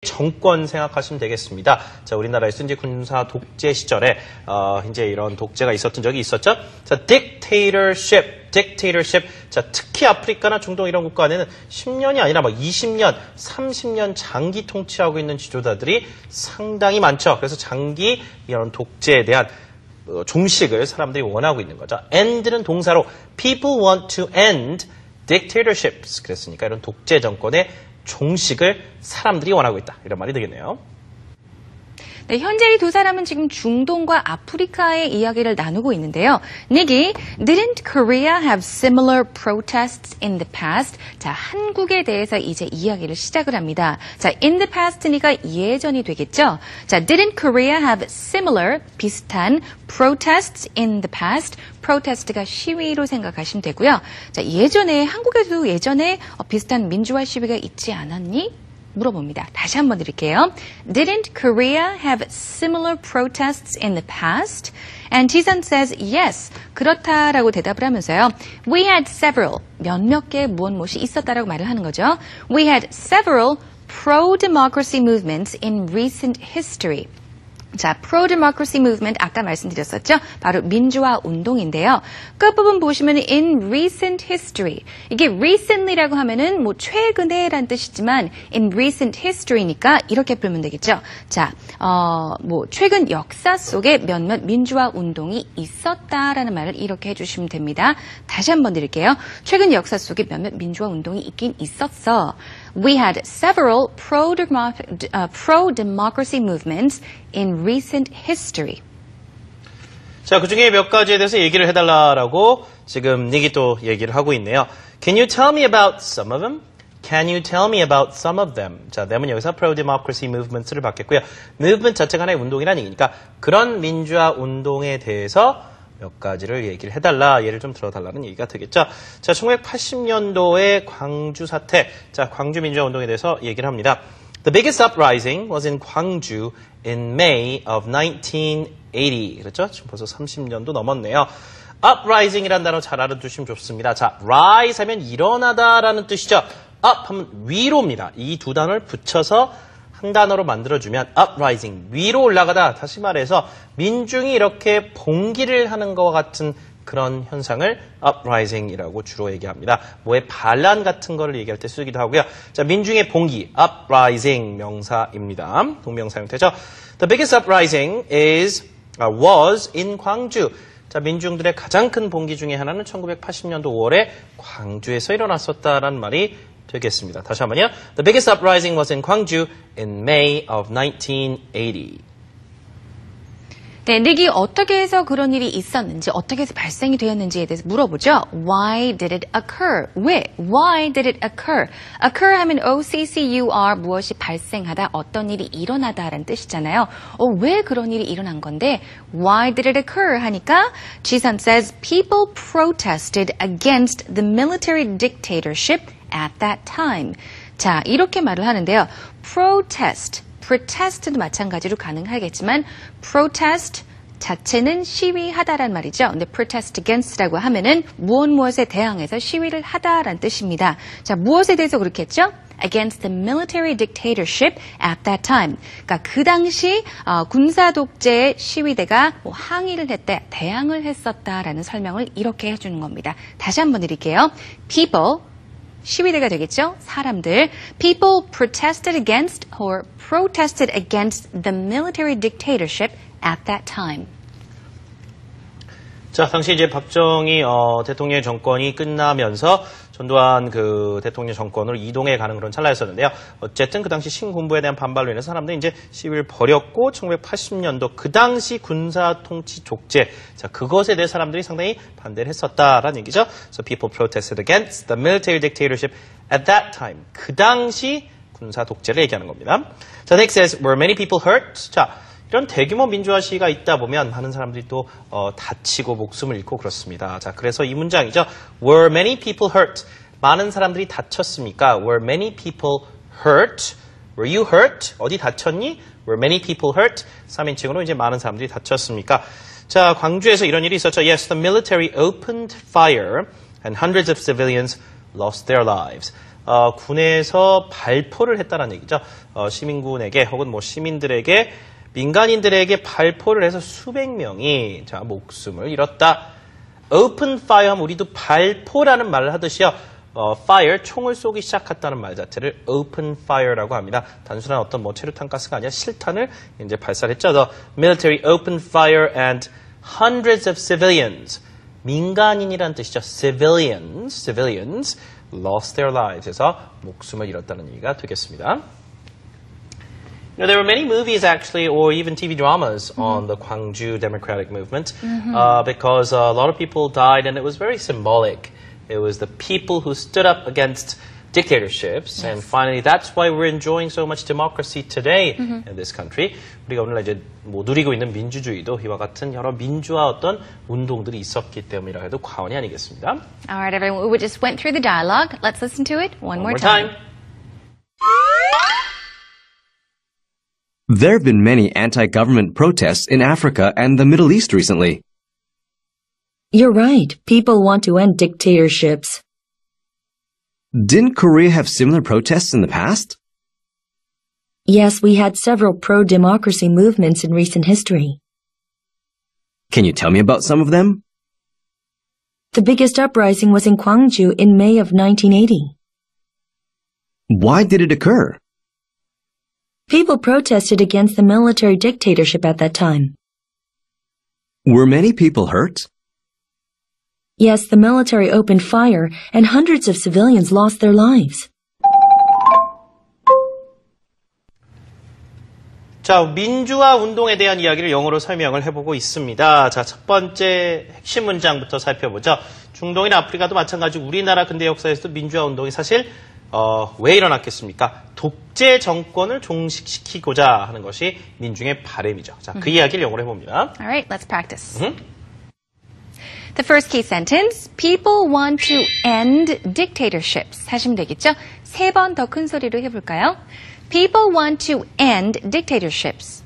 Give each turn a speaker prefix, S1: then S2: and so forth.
S1: 정권 생각하시면 되겠습니다. 자, 우리나라에서 이제 군사 독재 시절에 이제 이런 독재가 있었던 적이 있었죠. 자, dictatorship. 자, 특히 아프리카나 중동 이런 국가는 10년이 아니라 막 20년, 30년 장기 통치하고 있는 지도자들이 상당히 많죠. 그래서 장기 이런 독재에 대한 종식을 사람들이 원하고 있는 거죠. end는 동사로 people want to end dictatorships. 그랬으니까 이런 독재 정권의 종식을 사람들이 원하고 있다. 이런 말이 되겠네요.
S2: 네, 현재 이 두 사람은 지금 중동과 아프리카의 이야기를 나누고 있는데요. 니기, didn't Korea have similar protests in the past? 자, 한국에 대해서 이제 이야기를 시작을 합니다. 자, in the past니까 예전이 되겠죠. 자, didn't Korea have similar, 비슷한 protests in the past? protest가 시위로 생각하시면 되고요. 자, 예전에 한국에도 예전에 비슷한 민주화 시위가 있지 않았니? 물어봅니다. 다시 한번 드릴게요. Didn't Korea have similar protests in the past? And Jisun says yes. 그렇다라고 대답을 하면서요. We had several. 몇몇 개의 무엇이 있었다라고 말을 하는 거죠. We had several pro-democracy movements in recent history. 자, pro-democracy movement 아까 말씀드렸었죠? 바로 민주화 운동인데요. 끝부분 보시면 in recent history. 이게 recently라고 하면은 뭐 최근에란 뜻이지만 in recent history니까 이렇게 풀면 되겠죠. 자, 뭐 최근 역사 속에 몇몇 민주화 운동이 있었다라는 말을 이렇게 해주시면 됩니다. 다시 한번 드릴게요. 최근 역사 속에 몇몇 민주화 운동이 있긴 있었어. We had several pro-democracy movements in recent history.
S1: 자, 그 중에 몇 가지에 대해서 얘기를 해달라고 지금 니기 또 얘기를 하고 있네요. Can you tell me about some of them? Can you tell me about some of them? 자, them은 여기서 pro-democracy movements를 받겠고요. movement 자체가 하나의 운동이라는 얘기니까 그런 민주화 운동에 대해서 몇 가지를 얘기를 해달라, 예를 좀 들어달라는 얘기가 되겠죠. 자, 1980년도의 광주 사태, 자, 광주 민주화 운동에 대해서 얘기를 합니다. The biggest uprising was in Gwangju in May of 1980. 그렇죠? 지금 벌써 30년도 넘었네요. uprising이라는 단어 잘 알아두시면 좋습니다. 자, rise 하면 일어나다라는 뜻이죠. up 하면 위로입니다. 이 두 단어를 붙여서 한 단어로 만들어주면 uprising, 위로 올라가다. 다시 말해서 민중이 이렇게 봉기를 하는 것과 같은 그런 현상을 uprising이라고 주로 얘기합니다. 뭐의 반란 같은 거를 얘기할 때 쓰기도 하고요. 자, 민중의 봉기, uprising 명사입니다. 동명사 형태죠. The biggest uprising was in 광주. 자, 민중들의 가장 큰 봉기 중에 하나는 1980년도 5월에 광주에서 일어났었다라는 말이 되겠습니다. 다시 한번요. The biggest uprising was in Gwangju in May of 1980.
S2: 네, 닉이 어떻게 해서 그런 일이 있었는지, 어떻게 해서 발생이 되었는지에 대해서 물어보죠. Why did it occur? 왜? Why did it occur? Occur 하면 O-C-C-U-R, 무엇이 발생하다, 어떤 일이 일어나다라는 뜻이잖아요. 왜 그런 일이 일어난 건데 Why did it occur? 하니까 지선 says people protested against the military dictatorship at that time. 자, 이렇게 말을 하는데요. protest도 마찬가지로 가능하겠지만 protest 자체는 시위하다란 말이죠. 근데 protest against라고 하면은 무엇에 대항해서 시위를 하다란 뜻입니다. 자, 무엇에 대해서 그렇게 했죠? Against the military dictatorship at that time. 그러니까 그 당시 군사 독재의 시위대가 뭐 항의를 했대, 대항을 했었다라는 설명을 이렇게 해주는 겁니다. 다시 한번 드릴게요. People 시위대가 되겠죠? 사람들. People protested against or protested against the military dictatorship at that time.
S1: 자, 당시 이제 박정희 대통령의 정권이 끝나면서 전두환 그 대통령 정권으로 이동해 가는 그런 찰나였었는데요. 어쨌든 그 당시 신군부에 대한 반발로 인해서 사람들이 이제 시위를 벌였고 1980년도 그 당시 군사 통치 족제, 자, 그것에 대해 사람들이 상당히 반대를 했었다라는 얘기죠. So people protested against the military dictatorship at that time. 그 당시 군사 독재를 얘기하는 겁니다. 자, next says, were many people hurt? 자, 이런 대규모 민주화 시위가 있다 보면 많은 사람들이 또 다치고 목숨을 잃고 그렇습니다. 자, 그래서 이 문장이죠. Were many people hurt? 많은 사람들이 다쳤습니까? Were many people hurt? Were you hurt? 어디 다쳤니? Were many people hurt? 3인칭으로 이제 많은 사람들이 다쳤습니까? 자, 광주에서 이런 일이 있었죠. Yes, the military opened fire and hundreds of civilians lost their lives. 군에서 발포를 했다는 얘기죠. 시민군에게 혹은 뭐 시민들에게 민간인들에게 발포를 해서 수백 명이 자 목숨을 잃었다. Open fire 하면 우리도 발포라는 말을 하듯이요. fire, 총을 쏘기 시작했다는 말 자체를 open fire라고 합니다. 단순한 어떤 뭐 체류탄 가스가 아니라 실탄을 이제 발사했죠. The military opened fire and hundreds of civilians. 민간인이란 뜻이죠. civilians lost their lives. 해서 목숨을 잃었다는 얘기가 되겠습니다. You know, there were many movies actually, or even TV dramas on the Gwangju Democratic Movement because a lot of people died and it was very symbolic. It was the people who stood up against dictatorships, and finally, that's why we're enjoying so much democracy today in this country. 우리가 오늘 이제 뭐 누리고 있는 민주주의도 이와 같은 여러 민주화 어떤 운동들이 있었기 때문이라 해도 과언이 아니겠습니다.
S2: All right, everyone. We just went through the dialogue. Let's listen to it one more time.
S3: There have been many anti-government protests in Africa and the Middle East recently.
S4: You're right. People want to end dictatorships.
S3: Didn't Korea have similar protests in the past?
S4: Yes, we had several pro-democracy movements in recent history.
S3: Can you tell me about some of them?
S4: The biggest uprising was in Gwangju in May of 1980.
S3: Why did it occur?
S4: People protested against the military dictatorship at that time.
S3: Were many people hurt?
S4: Yes, the military opened fire and hundreds of civilians lost their lives.
S1: 자, 민주화 운동에 대한 이야기를 영어로 설명을 해보고 있습니다. 자, 첫 번째 핵심 문장부터 살펴보죠. 중동이나 아프리카도 마찬가지고 우리나라 근대 역사에서도 민주화 운동이 사실 왜 일어났겠습니까? 독재 정권을 종식시키고자 하는 것이 민중의 바람이죠. 자, 그 이야기를 영어로 해봅니다.
S2: All right, let's practice. The first key sentence, people want to end dictatorships 하시면 되겠죠? 세 번 더 큰 소리로 해볼까요? People want to end dictatorships.